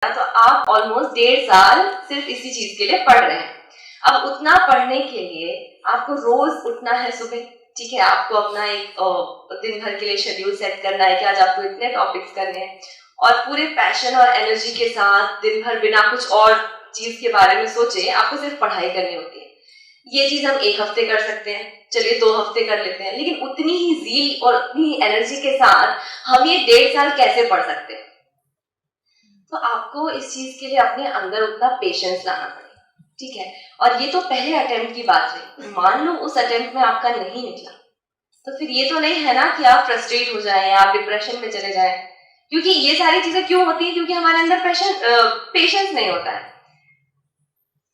तो आप ऑलमोस्ट 1.5 साल सिर्फ इसी चीज के लिए पढ़ रहे हैं। अब उतना पढ़ने के लिए आपको रोज उठना है सुबह, ठीक है, आपको अपना एक दिन भर के लिए शेड्यूल सेट करना है कि आज आपको इतने टॉपिक्स करने हैं और पूरे पैशन और एनर्जी के साथ दिन भर बिना कुछ और चीज के बारे में सोचे आपको सिर्फ पढ़ाई करनी होती है। ये चीज हम 1 हफ्ते कर सकते हैं, चलिए 2 हफ्ते कर लेते हैं, लेकिन उतनी ही ज़ील और उतनी ही एनर्जी के साथ हम ये 1.5 साल कैसे पढ़ सकते हैं? तो आपको इस चीज के लिए अपने अंदर उतना पेशेंस लाना पड़ेगा, ठीक है। और ये तो पहले अटेम्प्ट की बात रही, मान लो उस अटेम्प्ट में आपका नहीं निकला, तो फिर ये तो नहीं है ना कि आप फ्रस्ट्रेट हो जाएं, आप डिप्रेशन में चले जाएं। क्योंकि ये सारी चीजें क्यों होती है? क्योंकि हमारे अंदर पेशेंस नहीं होता है।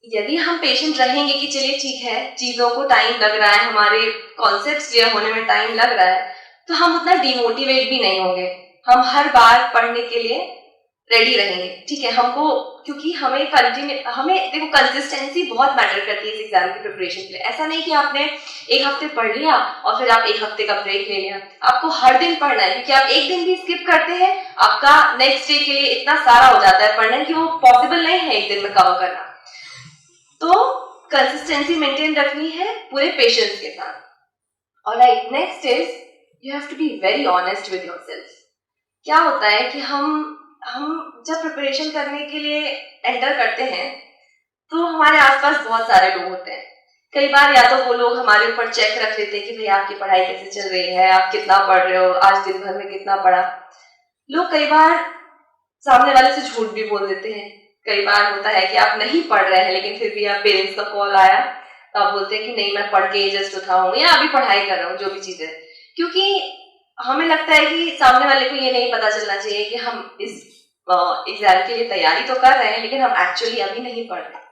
यदि हम पेशेंट रहेंगे कि चलिए ठीक है, चीजों को टाइम लग रहा है, हमारे कॉन्सेप्ट्स क्लियर होने में टाइम लग रहा है, तो हम उतना डिमोटिवेट भी नहीं होंगे, हम हर बार पढ़ने के लिए रेडी रहेंगे, ठीक है। हमको क्योंकि हमें देखो कंसिस्टेंसी बहुत मैटर करती है इस एग्जाम की प्रिपरेशन के लिए। ऐसा नहीं कि आपने 1 हफ्ते पढ़ लिया और फिर आप 1 हफ्ते का ब्रेक ले लिया, आपको हर दिन पढ़ना है, क्योंकि आप एक दिन भी स्किप करते हैं आपका नेक्स्ट डे के लिए इतना सारा हो जाता है पढ़ना कि वो पॉसिबल नहीं है एक दिन में कवर करना। तो कंसिस्टेंसी मेंटेन रखनी है पूरे पेशेंस के साथ। Alright, next is you have to be very honest with yourself. क्या होता है कि हम जब प्रिपरेशन करने के लिए एंटर करते हैं तो हमारे आसपास बहुत सारे लोग होते हैं। कई बार या तो वो लोग हमारे ऊपर चेक रख लेते हैं कि भाई आपकी पढ़ाई कैसे चल रही है, आप कितना पढ़ रहे हो, आज दिन भर में कितना पढ़ा। लोग कई बार सामने वाले से झूठ भी बोल देते हैं। कई बार होता है कि आप नहीं पढ़ रहे हैं लेकिन फिर भी आप पेरेंट्स का कॉल आया तो आप बोलते हैं कि नहीं मैं पढ़ के जस्ट उठा हूँ या अभी पढ़ाई कर रहा हूँ, जो भी चीज है। क्योंकि हमें लगता है कि सामने वाले को ये नहीं पता चलना चाहिए कि हम इस एग्जाम के लिए तैयारी तो कर रहे हैं लेकिन हम एक्चुअली अभी नहीं पढ़ रहे।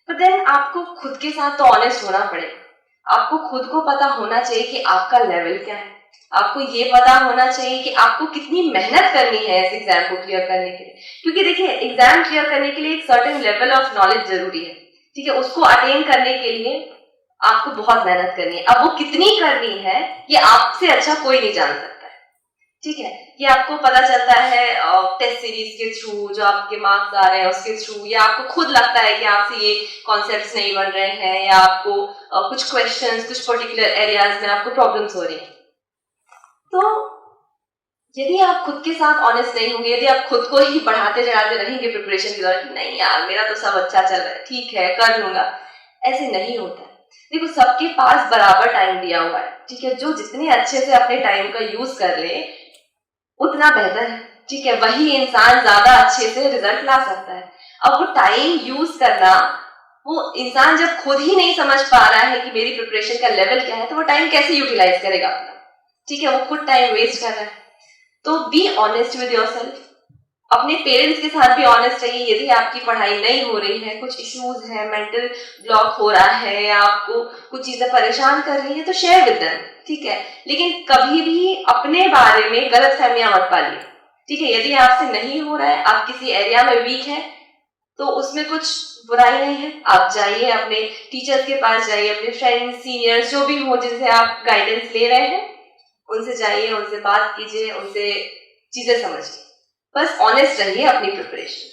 तो देन आपको खुद के साथ तो ऑनेस्ट होना पड़ेगा। आपको खुद को पता होना चाहिए कि आपका लेवल क्या है, आपको ये पता होना चाहिए कि आपको कितनी मेहनत करनी है इस एग्जाम को क्लियर करने के लिए। क्योंकि देखिए एग्जाम क्लियर करने के लिए एक सर्टेन लेवल ऑफ नॉलेज जरूरी है, ठीक है, उसको अटेन करने के लिए आपको बहुत मेहनत करनी है। अब वो कितनी करनी है ये आपसे अच्छा कोई नहीं जान सकता है, ठीक है। ये आपको पता चलता है टेस्ट सीरीज के थ्रू, जो आपके मार्क्स आ रहे हैं उसके थ्रू, या आपको खुद लगता है कि आपसे ये कॉन्सेप्ट्स नहीं बन रहे हैं, या आपको कुछ क्वेश्चंस कुछ पर्टिकुलर एरियाज में आपको प्रॉब्लम्स हो रही हैं। तो यदि आप खुद के साथ ऑनेस्ट नहीं होंगे, यदि आप खुद को ही बढ़ाते चढ़ाते रहेंगे प्रिपरेशन के दौरान, नहीं यार मेरा तो सब अच्छा चल रहा है, ठीक है कर लूंगा, ऐसे नहीं होता है। देखो सबके पास बराबर टाइम दिया हुआ है, ठीक है, जो जितने अच्छे से अपने टाइम का यूज कर ले उतना बेहतर है, ठीक है, वही इंसान ज्यादा अच्छे से रिजल्ट ला सकता है। अब वो टाइम यूज करना, वो इंसान जब खुद ही नहीं समझ पा रहा है कि मेरी प्रिपरेशन का लेवल क्या है तो वो टाइम कैसे यूटिलाइज करेगा अपना, ठीक है, वो खुद टाइम वेस्ट कर रहा है। तो बी ऑनेस्ट विद योरसेल्फ। अपने पेरेंट्स के साथ भी ऑनेस्ट रहिए। यदि आपकी पढ़ाई नहीं हो रही है, कुछ इश्यूज है, मेंटल ब्लॉक हो रहा है, या आपको कुछ चीजें परेशान कर रही है तो शेयर विद देम, ठीक है, लेकिन कभी भी अपने बारे में गलत फहमियां मत पालिए, ठीक है। यदि आपसे नहीं हो रहा है, आप किसी एरिया में वीक है तो उसमें कुछ बुराई नहीं है, आप जाइए अपने टीचर्स के पास जाइए, अपने फ्रेंड्स सीनियर्स जो भी हो जिनसे आप गाइडेंस ले रहे हैं उनसे जाइए, उनसे बात कीजिए, उनसे चीजें समझिए, बस ऑनेस्ट रहिए अपनी प्रिपरेशन।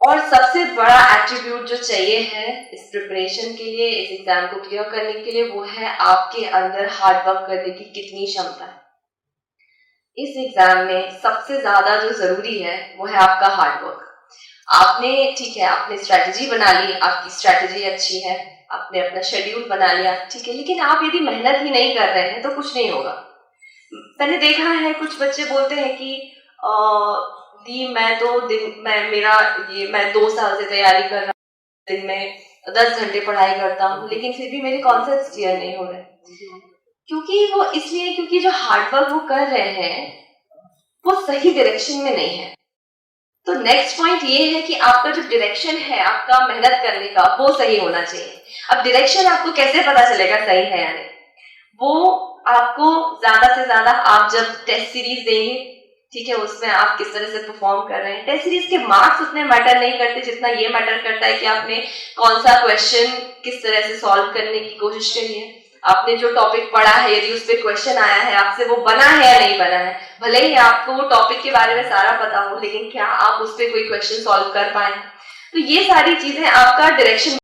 और सबसे बड़ा एट्रीब्यूट जो चाहिए है इस प्रिपरेशन के लिए, इस एग्जाम को क्लियर करने के लिए, वो है आपके अंदर हार्ड वर्क करने की कितनी क्षमता है। इस एग्जाम में सबसे ज्यादा जो जरूरी है वो है आपका हार्ड वर्क। आपने ठीक है, आपने स्ट्रेटजी बना ली, आपकी स्ट्रेटजी अच्छी है, आपने अपना शेड्यूल बना लिया, ठीक है, लेकिन आप यदि मेहनत ही नहीं कर रहे हैं तो कुछ नहीं होगा। मैंने देखा है कुछ बच्चे बोलते हैं कि दी मैं 2 साल से तैयारी कर रहा हूँ, दिन में 10 घंटे पढ़ाई करता हूँ लेकिन फिर भी मेरे कॉन्सेप्ट्स क्लियर नहीं हो रहे। क्योंकि जो हार्डवर्क वो कर रहे हैं वो सही डायरेक्शन में नहीं है। तो नेक्स्ट पॉइंट ये है कि आपका जो डायरेक्शन है आपका मेहनत करने का वो सही होना चाहिए। अब डायरेक्शन आपको कैसे पता चलेगा सही है या नहीं? वो आपको ज्यादा से ज्यादा आप जब टेस्ट सीरीज देंगे, ठीक है, उसमें आप किस तरह से परफॉर्म कर रहे हैं। टेस्ट सीरीज के मार्क्स उतने मैटर नहीं करते जितना ये मैटर करता है कि आपने कौन सा क्वेश्चन किस तरह से सॉल्व करने की कोशिश करी है। आपने जो टॉपिक पढ़ा है, यदि उस पर क्वेश्चन आया है आपसे, वो बना है या नहीं बना है। भले ही आपको वो टॉपिक के बारे में सारा पता हो, लेकिन क्या आप उस पर कोई क्वेश्चन सॉल्व कर पाए। तो ये सारी चीजें आपका डायरेक्शन